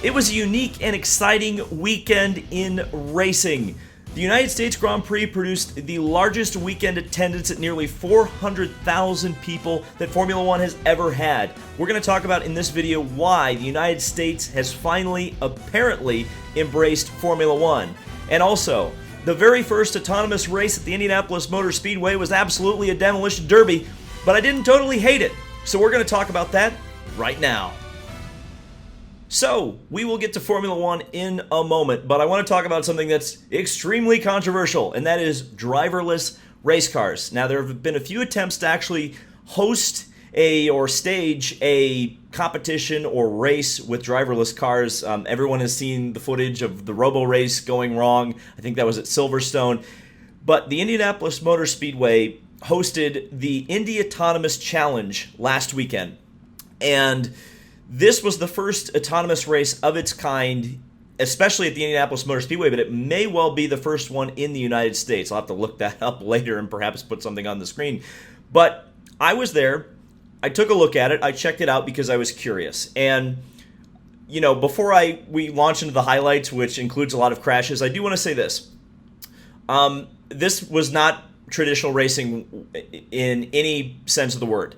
It was a unique and exciting weekend in racing. The United States Grand Prix produced the largest weekend attendance at nearly 400,000 people that Formula One has ever had. We're going to talk about in this video why the United States has finally, apparently, embraced Formula One. And also, the very first autonomous race at the Indianapolis Motor Speedway was absolutely a demolition derby, but I didn't totally hate it. So we're going to talk about that right now. So, we will get to Formula One in a moment, but I want to talk about something that's extremely controversial, and that is driverless race cars. Now, there have been a few attempts to actually host or stage a competition or race with driverless cars. Everyone has seen the footage of the robo race going wrong. I think that was at Silverstone. But the Indianapolis Motor Speedway hosted the Indy Autonomous Challenge last weekend, and this was the first autonomous race of its kind, especially at the Indianapolis Motor Speedway, but it may well be the first one in the United States. I'll have to look that up later and perhaps put something on the screen. But I was there. I took a look at it. I checked it out because I was curious. And, you know, before we launch into the highlights, which includes a lot of crashes, I do want to say this. This was not traditional racing in any sense of the word.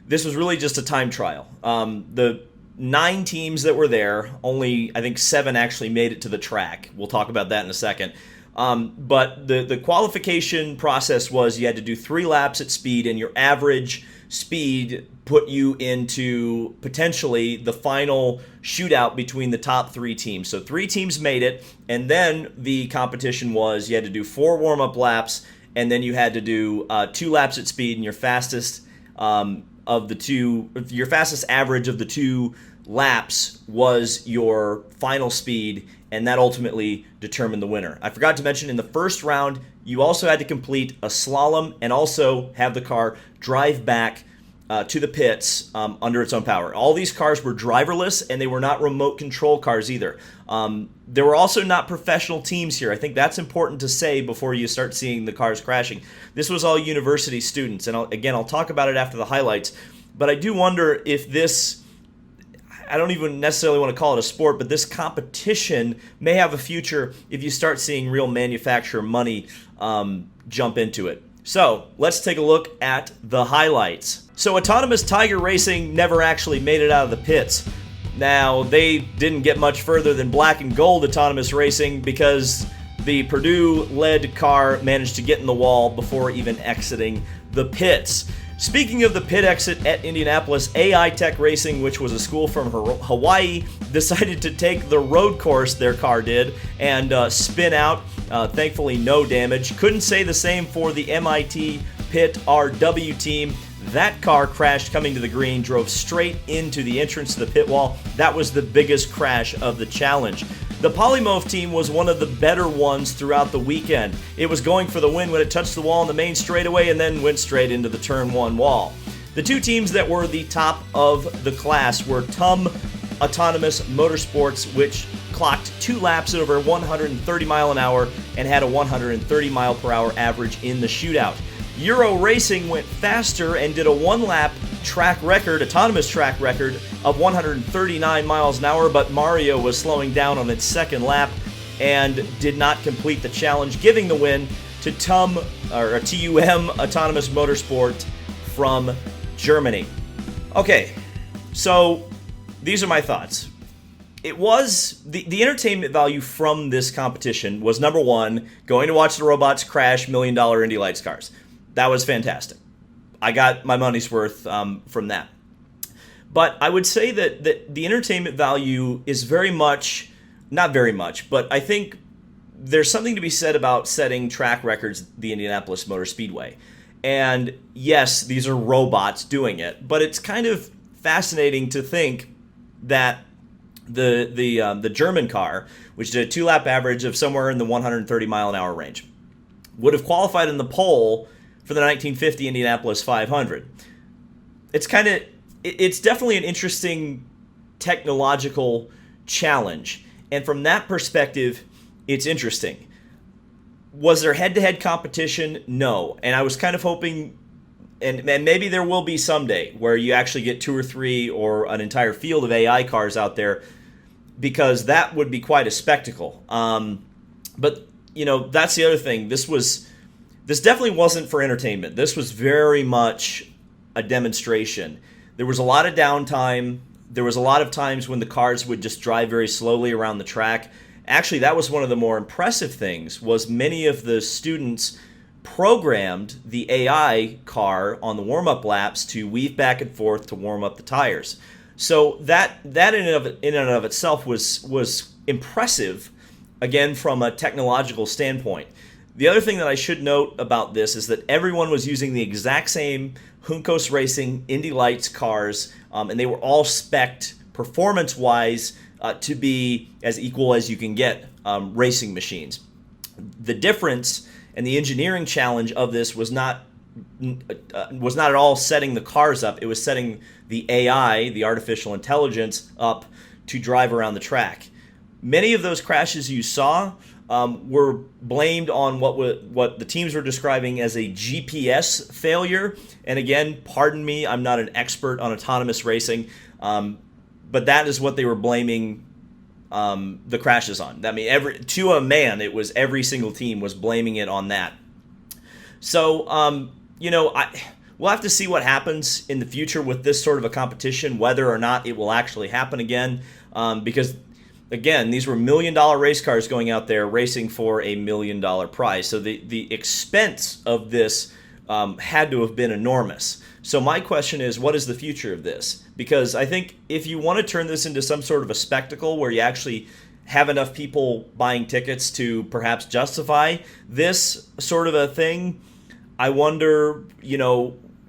This was really just a time trial. The 9 teams that were there, only I think 7 actually made it to the track. We'll talk about that in a second. But the qualification process was you had to do 3 laps at speed, and your average speed put you into potentially the final shootout between the top 3 teams. So 3 teams made it, and then the competition was you had to do 4 warm-up laps, and then you had to do 2 laps at speed, and your fastest your fastest average of the 2 laps was your final speed, and that ultimately determined the winner. I forgot to mention in the first round, you also had to complete a slalom and also have the car drive back to the pits under its own power. All these cars were driverless, and they were not remote control cars either. There were also not professional teams here. I think that's important to say before you start seeing the cars crashing. This was all university students, and I'll talk about it after the highlights. But I do wonder if this, I don't even necessarily want to call it a sport, but this competition may have a future if you start seeing real manufacturer money jump into it. So let's take a look at the highlights. So Autonomous Tiger Racing never actually made it out of the pits. Now, they didn't get much further than Black and Gold Autonomous Racing because the Purdue-led car managed to get in the wall before even exiting the pits. Speaking of the pit exit at Indianapolis, AI Tech Racing, which was a school from Hawaii, decided to take the road course their car did and spin out. Thankfully, no damage. Couldn't say the same for the MIT Pit RW team. That car crashed coming to the green, drove straight into the entrance to the pit wall. That was the biggest crash of the challenge. The Polymorph team was one of the better ones throughout the weekend. It was going for the win when it touched the wall on the main straightaway and then went straight into the turn 1 wall. The 2 teams that were the top of the class were TUM Autonomous Motorsports, which clocked 2 laps at over 130 mile an hour and had a 130 mile per hour average in the shootout. Euro Racing went faster and did a 1-lap autonomous track record of 139 miles an hour, but Mario was slowing down on its 2nd lap and did not complete the challenge, giving the win to TUM Autonomous Motorsport from Germany. Okay, so these are my thoughts. It was the entertainment value from this competition was, number 1, going to watch the robots crash $1 million Indy Lights cars. That was fantastic. I got my money's worth from that. But I would say that the entertainment value is not very much, but I think there's something to be said about setting track records at the Indianapolis Motor Speedway. And yes, these are robots doing it, but it's kind of fascinating to think that the German car, which did a 2-lap average of somewhere in the 130 mile an hour range, would have qualified in the pole for the 1950 Indianapolis 500. It's definitely an interesting technological challenge, and from that perspective, it's interesting. Was there head-to-head competition? No, and I was kind of hoping, and maybe there will be someday, where you actually get 2 or 3 or an entire field of AI cars out there. because that would be quite a spectacle. But that's the other thing. This definitely wasn't for entertainment. This was very much a demonstration. There was a lot of downtime. There was a lot of times when the cars would just drive very slowly around the track. Actually, that was one of the more impressive things, was many of the students programmed the AI car on the warm-up laps to weave back and forth to warm up the tires. So that in and of itself was impressive, again, from a technological standpoint. The other thing that I should note about this is that everyone was using the exact same Juncos Racing Indy Lights cars, and they were all spec'd performance-wise to be as equal as you can get racing machines. The difference and the engineering challenge of this was not at all setting the cars up. It was setting the AI, the artificial intelligence, up to drive around the track. Many of those crashes you saw were blamed on what the teams were describing as a GPS failure. And again, pardon me, I'm not an expert on autonomous racing, but that is what they were blaming the crashes on. I mean, to a man, it was every single team was blaming it on that. So, we'll have to see what happens in the future with this sort of a competition, whether or not it will actually happen again, because again, these were $1 million race cars going out there racing for a $1 million prize. So the expense of this had to have been enormous. So my question is, what is the future of this? Because I think if you want to turn this into some sort of a spectacle where you actually have enough people buying tickets to perhaps justify this sort of a thing, I wonder,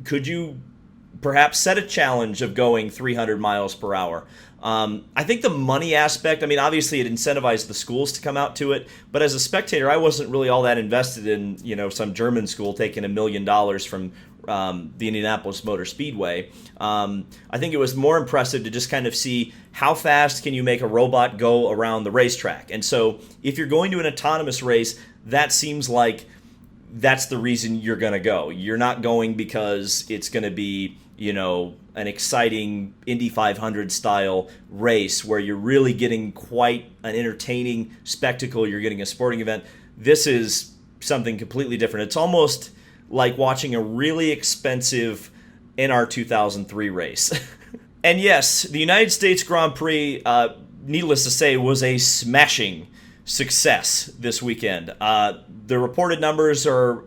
could you perhaps set a challenge of going 300 miles per hour? I think the money aspect, obviously it incentivized the schools to come out to it, but as a spectator, I wasn't really all that invested in, some German school taking $1 million from the Indianapolis Motor Speedway. I think it was more impressive to just kind of see how fast can you make a robot go around the racetrack. And so if you're going to an autonomous race, that seems like that's the reason you're going to go. You're not going because it's going to be, an exciting Indy 500 style race where you're really getting quite an entertaining spectacle. You're getting a sporting event. This is something completely different. It's almost like watching a really expensive NR 2003 race. And yes, the United States Grand Prix, needless to say, was a smashing success this weekend. The reported numbers are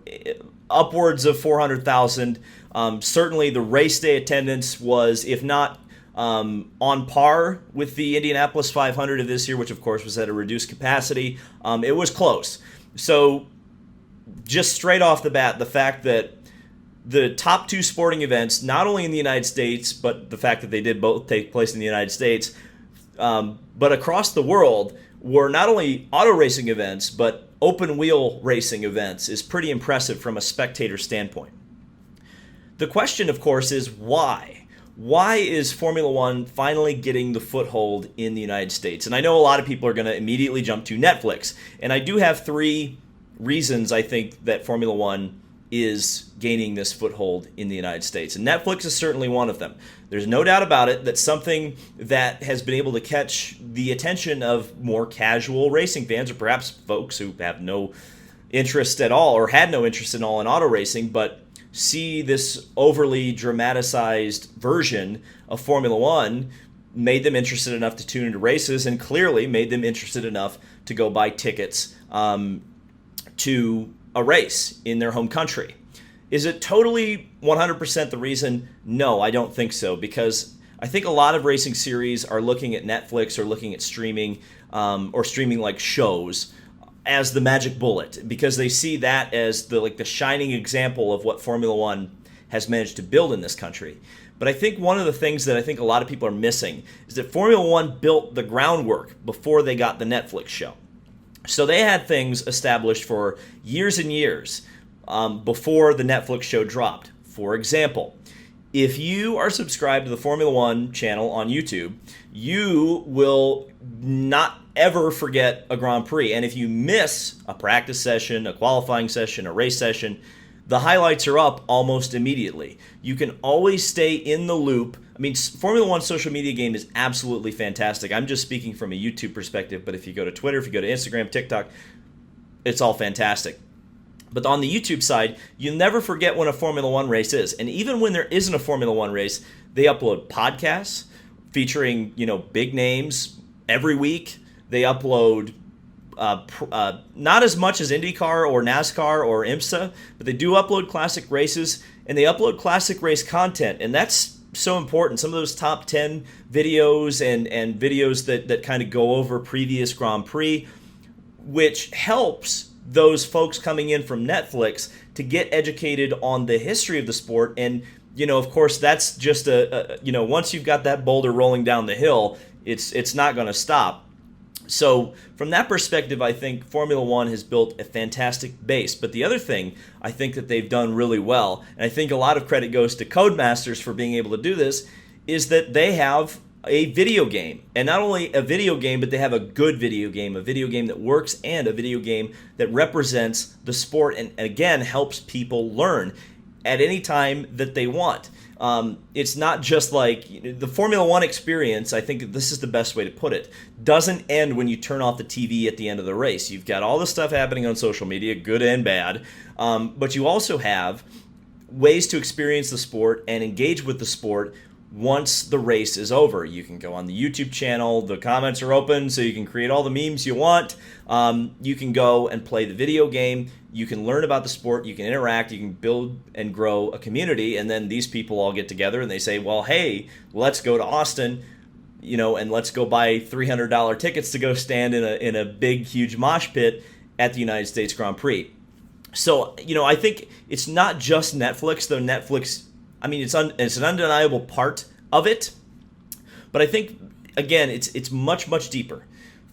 upwards of 400,000. Certainly the race day attendance was, if not on par with the Indianapolis 500 of this year, which of course was at a reduced capacity, it was close. So just straight off the bat, the fact that the top two sporting events, not only in the United States, but the fact that they did both take place in the United States, but across the world, were not only auto racing events, but open wheel racing events, is pretty impressive from a spectator standpoint. The question, of course, is why? Why is Formula One finally getting the foothold in the United States? And I know a lot of people are going to immediately jump to Netflix. And I do have three reasons I think that Formula One is gaining this foothold in the United States. And Netflix is certainly one of them. There's no doubt about it that something that has been able to catch the attention of more casual racing fans, or perhaps folks who have no interest at all or had no interest at all in auto racing, but see this overly dramatized version of Formula One, made them interested enough to tune into races, and clearly made them interested enough to go buy tickets to a race in their home country. Is it totally 100% the reason? No, I don't think so, because I think a lot of racing series are looking at Netflix or looking at streaming or streaming like shows as the magic bullet, because they see that as the shining example of what Formula One has managed to build in this country. But I think one of the things that I think a lot of people are missing is that Formula One built the groundwork before they got the Netflix show. So they had things established for years and years before the Netflix show dropped. For example, if you are subscribed to the Formula One channel on YouTube, you will not ever forget a Grand Prix. And if you miss a practice session, a qualifying session, a race session, the highlights are up almost immediately. You can always stay in the loop. I mean, Formula One social media game is absolutely fantastic. I'm just speaking from a YouTube perspective, but if you go to Twitter, if you go to Instagram, TikTok, it's all fantastic. But on the YouTube side, you'll never forget when a Formula One race is. And even when there isn't a Formula One race, they upload podcasts featuring, big names every week. They upload not as much as IndyCar or NASCAR or IMSA, but they do upload classic races, and they upload classic race content. And that's so important. Some of those top 10 videos and videos that kind of go over previous Grand Prix, which helps those folks coming in from Netflix to get educated on the history of the sport. And, of course, that's just once you've got that boulder rolling down the hill, it's not going to stop. So from that perspective, I think Formula One has built a fantastic base. But the other thing I think that they've done really well, and I think a lot of credit goes to Codemasters for being able to do this, is that they have a video game. And not only a video game, but they have a good video game, a video game that works, and a video game that represents the sport and again helps people learn at any time that they want. It's not just like the Formula One experience. I think this is the best way to put it. Doesn't end when you turn off the TV at the end of the race. You've got all the stuff happening on social media, good and bad, but you also have ways to experience the sport and engage with the sport once the race is over. You can go on the YouTube channel. The comments are open, so you can create all the memes you want. You can go and play the video game. You can learn about the sport. You can interact. You can build and grow a community. And then these people all get together and they say, well, hey, let's go to Austin, and let's go buy $300 tickets to go stand in a big, huge mosh pit at the United States Grand Prix. So, I think it's not just Netflix, though Netflix, it's an undeniable part of it, but I think, again, it's much, much deeper.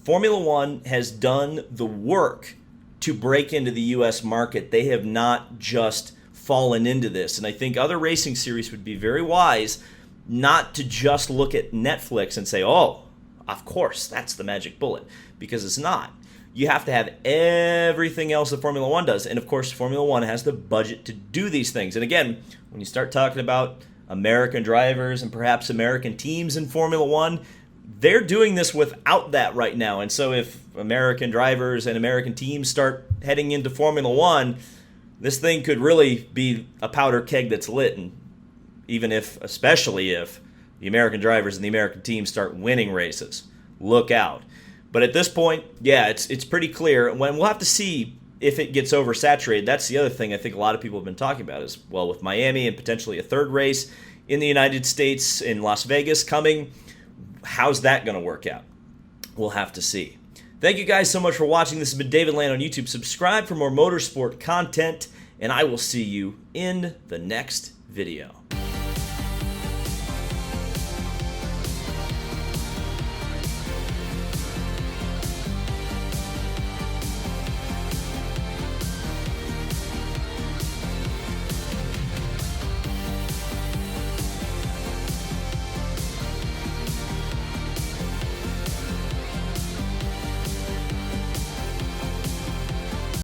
Formula One has done the work to break into the U.S. market. They have not just fallen into this, and I think other racing series would be very wise not to just look at Netflix and say, oh, of course, that's the magic bullet, because it's not. You have to have everything else that Formula One does. And, of course, Formula One has the budget to do these things. And, again, when you start talking about American drivers and perhaps American teams in Formula One, they're doing this without that right now. And so if American drivers and American teams start heading into Formula One, this thing could really be a powder keg that's lit. And especially if the American drivers and the American teams start winning races, look out. But at this point, yeah, it's pretty clear. When we'll have to see if it gets oversaturated. That's the other thing I think a lot of people have been talking about is, well, with Miami and potentially a third race in the United States in Las Vegas coming, how's that going to work out? We'll have to see. Thank you guys so much for watching. This has been David Land on YouTube. Subscribe for more motorsport content, and I will see you in the next video.